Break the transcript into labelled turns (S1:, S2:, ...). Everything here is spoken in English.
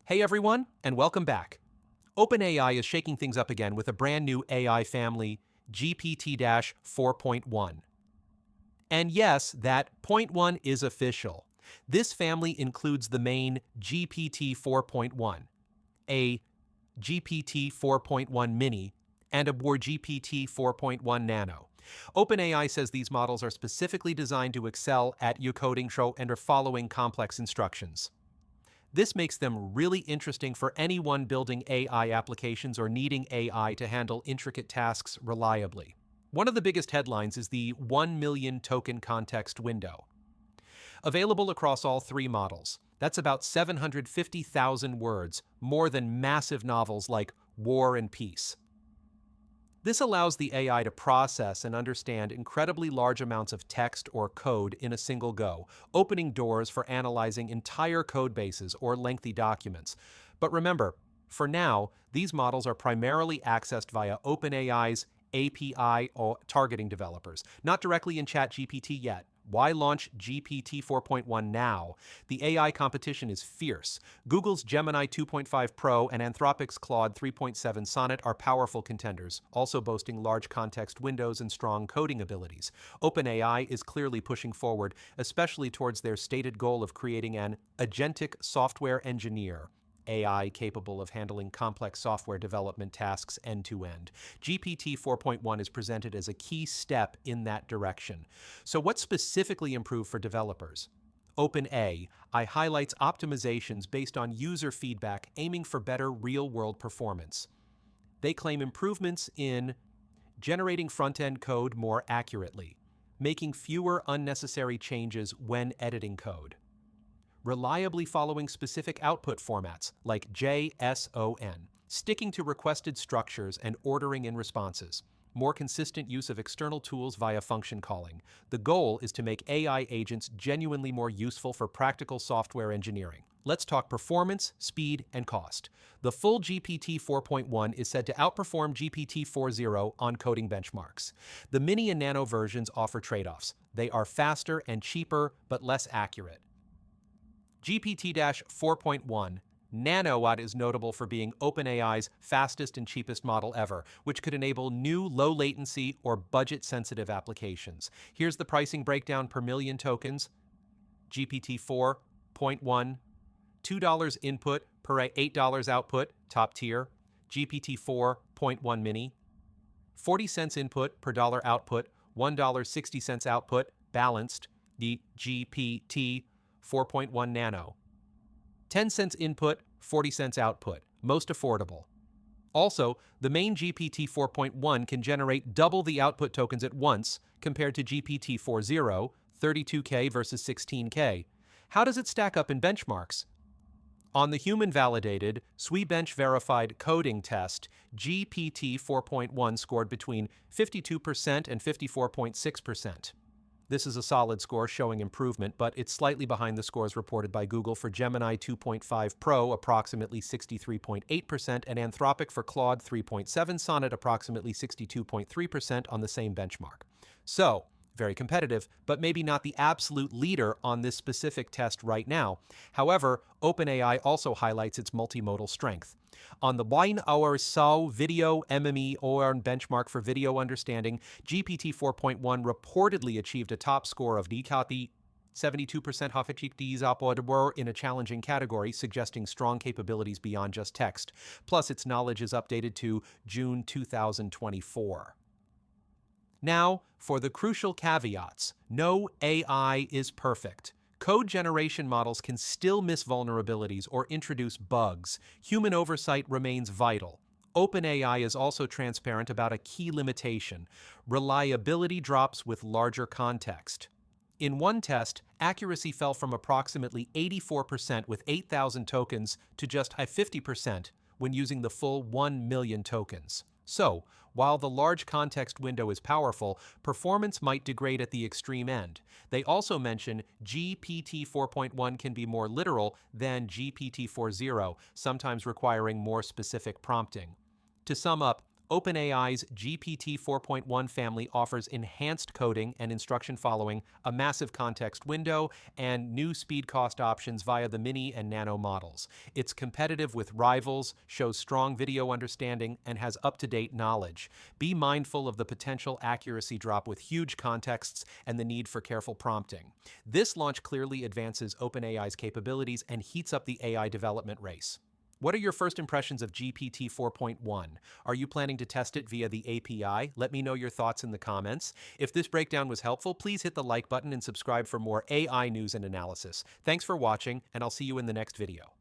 S1: Hey everyone, and welcome back. OpenAI is shaking things up again with a brand new AI family, GPT-4.1. And yes, that point one is official. This family includes the main GPT-4.1, a GPT-4.1 mini, and a more GPT-4.1 nano. OpenAI says these models are specifically designed to excel at coding and are following complex instructions. This makes them really interesting for anyone building AI applications or needing AI to handle intricate tasks reliably. One of the biggest headlines is the 1 million token context window. Available across all three models, that's about 750,000 words, more than massive novels like War and Peace. This allows the AI to process and understand incredibly large amounts of text or code in a single go, opening doors for analyzing entire code bases or lengthy documents. But remember, for now, these models are primarily accessed via OpenAI's API or targeting developers, not directly in ChatGPT yet. Why launch GPT 4.1 now? The AI competition is fierce. Google's Gemini 2.5 Pro and Anthropic's Claude 3.7 Sonnet are powerful contenders, also boasting large context windows and strong coding abilities. OpenAI is clearly pushing forward, especially towards their stated goal of creating an agentic software engineer. AI capable of handling complex software development tasks end-to-end. GPT 4.1 is presented as a key step in that direction. So what specifically improved for developers? OpenAI highlights optimizations based on user feedback aiming for better real-world performance. They claim improvements in generating front-end code more accurately, making fewer unnecessary changes when editing code, reliably following specific output formats like JSON, sticking to requested structures and ordering in responses, more consistent use of external tools via function calling. The goal is to make AI agents genuinely more useful for practical software engineering. Let's talk performance, speed, and cost. The full GPT 4.1 is said to outperform GPT 4.0 on coding benchmarks. The mini and nano versions offer trade-offs. They are faster and cheaper, but less accurate. GPT-4.1 Nanowatt is notable for being OpenAI's fastest and cheapest model ever, which could enable new low-latency or budget-sensitive applications. Here's the pricing breakdown per million tokens. GPT-4.1, $2 input per $8 output, top tier. GPT-4.1 mini, 40 cents input per dollar output, $1.60 output, balanced. The GPT 4.1 nano. 10 cents input, 40 cents output, most affordable. Also, the main GPT 4.1 can generate double the output tokens at once compared to GPT 4.0, 32K versus 16K. How does it stack up in benchmarks? On the human-validated, SWE-bench-verified coding test, GPT 4.1 scored between 52% and 54.6%. This is a solid score showing improvement, but it's slightly behind the scores reported by Google for Gemini 2.5 Pro, approximately 63.8%, and Anthropic for Claude 3.7 Sonnet, approximately 62.3% on the same benchmark. So, very competitive, but maybe not the absolute leader on this specific test right now. However, OpenAI also highlights its multimodal strength. On the 1 hour SAO video MME or benchmark for video understanding, GPT 4.1 reportedly achieved a top score of 72% were in a challenging category, suggesting strong capabilities beyond just text. Plus, its knowledge is updated to June 2024. Now, for the crucial caveats. No AI is perfect. Code generation models can still miss vulnerabilities or introduce bugs. Human oversight remains vital. OpenAI is also transparent about a key limitation. Reliability drops with larger context. In one test, accuracy fell from approximately 84% with 8,000 tokens to just 50% when using the full 1 million tokens. So, while the large context window is powerful, performance might degrade at the extreme end. They also mention GPT 4.1 can be more literal than GPT 4.0, sometimes requiring more specific prompting. To sum up, OpenAI's GPT 4.1 family offers enhanced coding and instruction following, a massive context window, and new speed cost options via the mini and nano models. It's competitive with rivals, shows strong video understanding, and has up-to-date knowledge. Be mindful of the potential accuracy drop with huge contexts and the need for careful prompting. This launch clearly advances OpenAI's capabilities and heats up the AI development race. What are your first impressions of GPT 4.1? Are you planning to test it via the API? Let me know your thoughts in the comments. If this breakdown was helpful, please hit the like button and subscribe for more AI news and analysis. Thanks for watching, and I'll see you in the next video.